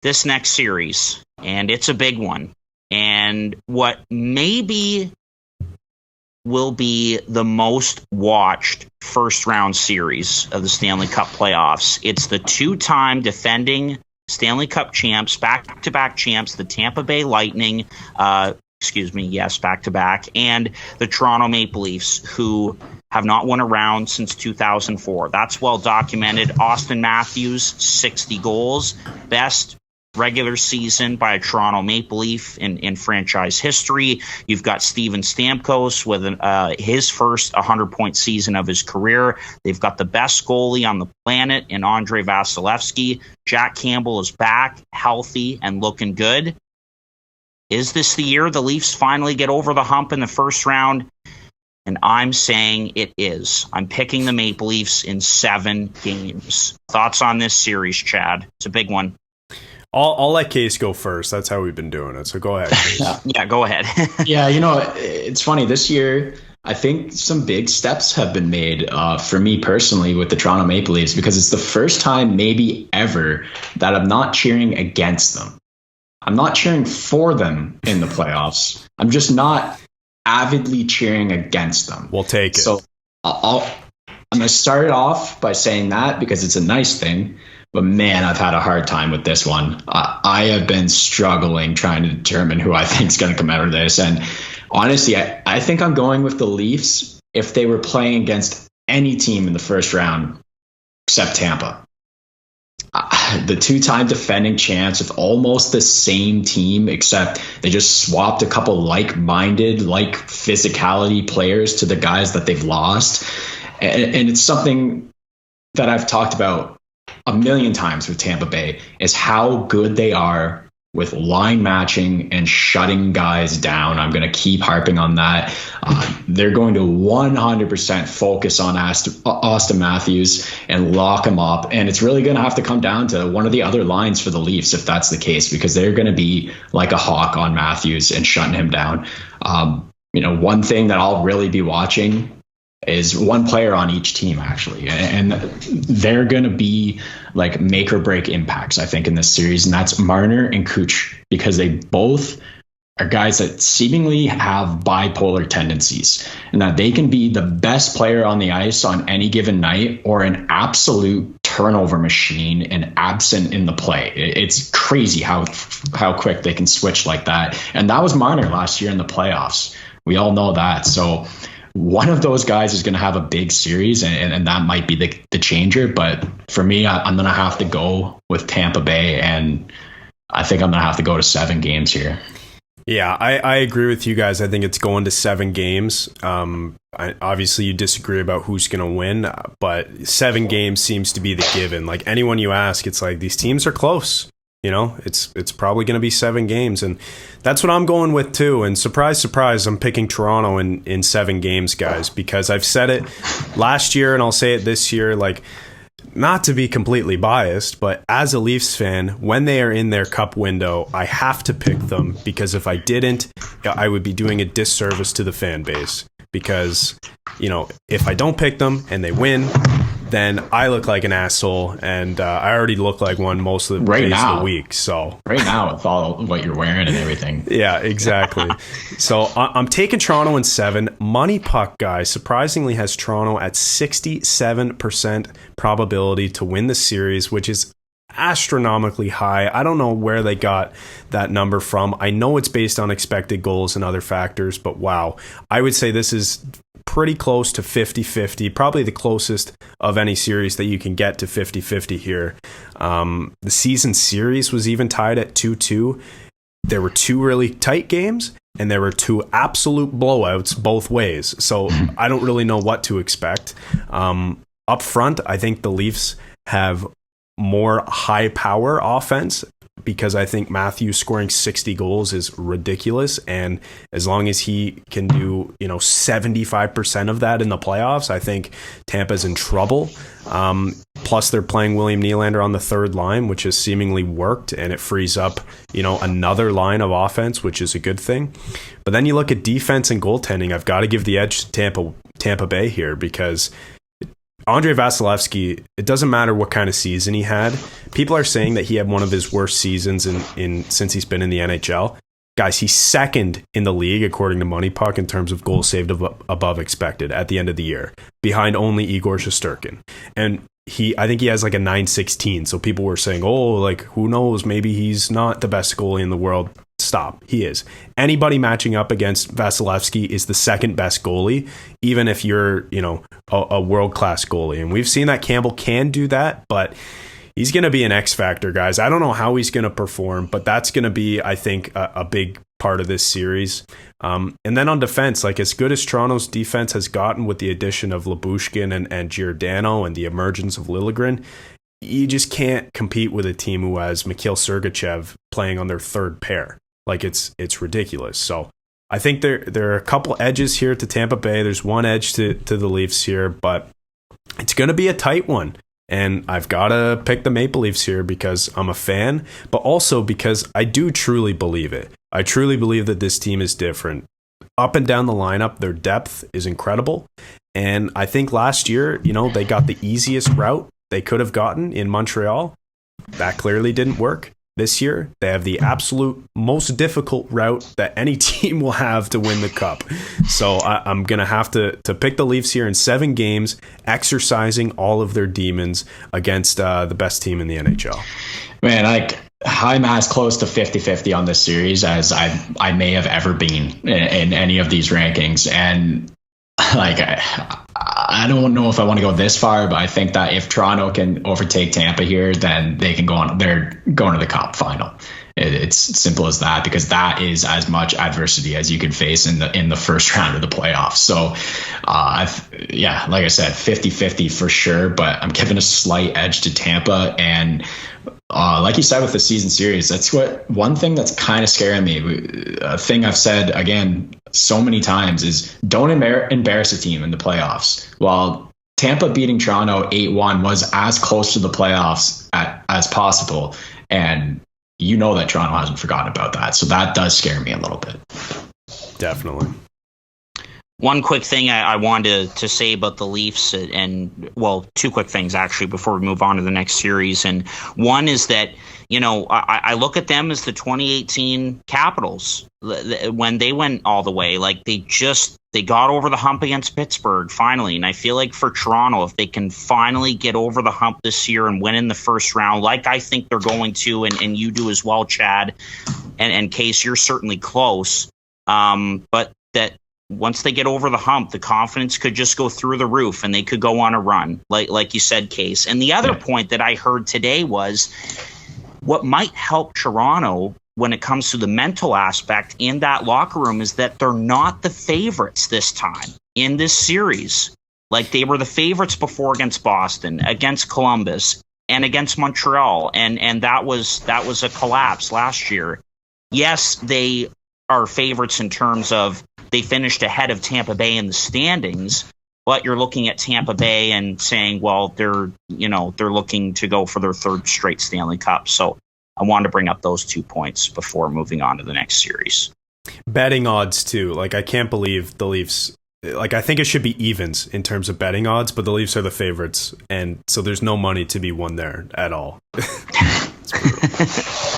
this next series, and it's a big one. And what maybe will be the most watched first round series of the Stanley Cup playoffs. It's the two-time defending Stanley Cup champs, back-to-back champs, the Tampa Bay Lightning, back-to-back, and the Toronto Maple Leafs, who have not won a round since 2004. That's well documented. Auston Matthews, 60 goals, best regular season by a Toronto Maple Leaf in franchise history. You've got Steven Stamkos with his first 100-point season of his career. They've got the best goalie on the planet in Andrei Vasilevsky. Jack Campbell is back, healthy, and looking good. Is this the year the Leafs finally get over the hump in the first round? And I'm saying it is. I'm picking the Maple Leafs in 7 games. Thoughts on this series, Chad? It's a big one. I'll let Case go first. That's how we've been doing it. So go ahead. Yeah, go ahead. Yeah, it's funny. This year, I think some big steps have been made for me personally with the Toronto Maple Leafs, because it's the first time maybe ever that I'm not cheering against them. I'm not cheering for them in the playoffs. I'm just not avidly cheering against them. We'll take it. So I'm going to start off by saying that because it's a nice thing. But man, I've had a hard time with this one. I have been struggling trying to determine who I think is going to come out of this. And honestly, I think I'm going with the Leafs if they were playing against any team in the first round except Tampa. The two-time defending champs with almost the same team, except they just swapped a couple like-minded, like physicality players to the guys that they've lost. And it's something that I've talked about a million times with Tampa Bay, is how good they are with line matching and shutting guys down. I'm going to keep harping on that. They're going to 100% focus on Auston Matthews and lock him up. And it's really going to have to come down to one of the other lines for the Leafs if that's the case, because they're going to be like a hawk on Matthews and shutting him down. One thing that I'll really be watching is one player on each team, actually. And they're going to be like make or break impacts, I think, in this series. And that's Marner and Kuch, because they both are guys that seemingly have bipolar tendencies, and that they can be the best player on the ice on any given night or an absolute turnover machine and absent in the play. It's crazy how quick they can switch like that. And that was Marner last year in the playoffs. We all know that. So one of those guys is going to have a big series, and that might be the changer. But for me, I'm going to have to go with Tampa Bay, and I think I'm going to have to go to 7 games here. Yeah, I agree with you guys. I think it's going to 7 games. Obviously, you disagree about who's going to win, but 7 games seems to be the given. Like anyone you ask, it's like these teams are close. It's probably going to be 7 games, and that's what I'm going with too. And surprise, surprise, I'm picking Toronto in 7 games, guys, because I've said it last year and I'll say it this year. Like, not to be completely biased, but as a Leafs fan, when they are in their cup window, I have to pick them, because if I didn't, I would be doing a disservice to the fan base. Because, if I don't pick them and they win, then I look like an asshole, and I already look like one most of the days of the week. So right now, with all what you're wearing and everything. Yeah, exactly. So I'm taking Toronto in 7. Money Puck, guys, surprisingly has Toronto at 67% probability to win the series, which is astronomically high. I don't know where they got that number from. I know it's based on expected goals and other factors, but wow, I would say this is pretty close to 50-50, probably the closest of any series that you can get to 50-50 here. The season series was even tied at 2-2. There were 2 really tight games, and there were 2 absolute blowouts both ways. So I don't really know what to expect. Up front, I think the Leafs have more high power offense, because I think Matthews scoring 60 goals is ridiculous. And as long as he can do, 75% of that in the playoffs, I think Tampa's in trouble. Plus they're playing William Nylander on the third line, which has seemingly worked, and it frees up, another line of offense, which is a good thing. But then you look at defense and goaltending. I've got to give the edge to Tampa Bay here, because Andre Vasilevsky, it doesn't matter what kind of season he had. People are saying that he had one of his worst seasons in since he's been in the NHL. Guys, he's second in the league according to Money Puck in terms of goals saved above expected at the end of the year, behind only Igor Shesterkin. And I think he has like a 916. So people were saying, oh, like, who knows? Maybe he's not the best goalie in the world. Stop. He is. Anybody matching up against Vasilevsky is the second best goalie, even if you're, a world-class goalie. And we've seen that Campbell can do that, but he's going to be an X factor, guys. I don't know how he's going to perform, but that's going to be, I think, a big part of this series. And then on defense, like as good as Toronto's defense has gotten with the addition of Lyubushkin and Giordano and the emergence of Liljegren, you just can't compete with a team who has Mikhail Sergachev playing on their third pair. Like it's ridiculous. So I think there are a couple edges here to Tampa Bay. There's one edge to the Leafs here, but it's going to be a tight one. And I've got to pick the Maple Leafs here because I'm a fan, but also because I do truly believe it. I truly believe that this team is different. Up and down the lineup, their depth is incredible. And I think last year, they got the easiest route they could have gotten in Montreal. That clearly didn't work. This year, they have the absolute most difficult route that any team will have to win the cup. So I'm going to have to pick the Leafs here in 7 games, exercising all of their demons against the best team in the NHL. Man, I'm as close to 50-50 on this series as I may have ever been in any of these rankings. And I don't know if I want to go this far, but I think that if Toronto can overtake Tampa here, then they can go on. They're going to the cup final. It's simple as that, because that is as much adversity as you could face in the first round of the playoffs. So, like I said, 50-50 for sure, but I'm giving a slight edge to Tampa. And like you said with the season series, that's one thing that's kind of scaring me. A thing I've said again so many times is don't embarrass a team in the playoffs. While Tampa beating Toronto 8-1 was as close to the playoffs as possible, and that Toronto hasn't forgotten about that. So that does scare me a little bit. Definitely. One quick thing I wanted to say about the Leafs, and well, 2 quick things actually before we move on to the next series. And one is that, I look at them as the 2018 Capitals when they went all the way. Like they got over the hump against Pittsburgh finally. And I feel like for Toronto, if they can finally get over the hump this year and win in the first round, like I think they're going to, and you do as well, Chad, and Case, you're certainly close. But that once they get over the hump, the confidence could just go through the roof and they could go on a run, like you said, Case. And the other point that I heard today was what might help Toronto when it comes to the mental aspect in that locker room is that they're not the favorites this time in this series. Like they were the favorites before against Boston, against Columbus, and against Montreal. And that was a collapse last year. Yes, they are favorites in terms of they finished ahead of Tampa Bay in the standings, but you're looking at Tampa Bay and saying, well, they're looking to go for their 3rd straight Stanley Cup. So I wanted to bring up those 2 points before moving on to the next series. Betting odds too. Like I can't believe the Leafs. Like I think it should be evens in terms of betting odds, but the Leafs are the favorites, and so there's no money to be won there at all.